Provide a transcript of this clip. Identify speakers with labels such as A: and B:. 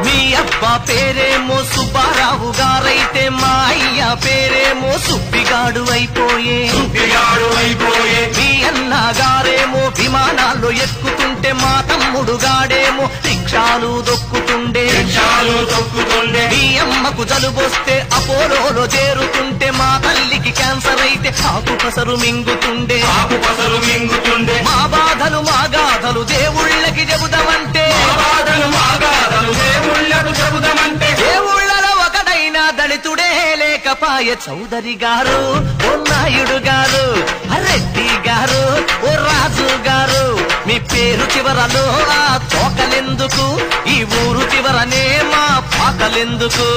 A: మీ అబ్బా పేరేమో సుబ్బారావు గారైతే మా అయ్య పేరేమో సుబ్బిగాడు అయిపోయే. మీ అన్నగారేమో విమానాల్లో ఎక్కుతుంటే మా తమ్ముడు గాడేమో రిక్షాలు దొక్కుతుండే. మీ అమ్మకు జలుబొస్తే అపోలోలో చేరుతుంటే మా తల్లికి క్యాన్సర్ అయితే ఆకు పసరు మింగుతుండే. మా బాధలు మా గాథలు దేవుళ్ళకి చెబుదామంటే దేవుళ్ళలో ఒకడైనా దళితుడే లేకపాయ. చౌదరి గారు, ఓ నాయుడు గారు, రెడ్డి గారు, ఓ రాజు గారు, మీ పేరు చివరలో ఆ తోకలెందుకు? ఈ ఊరు చివరనే మా పాకలెందుకు?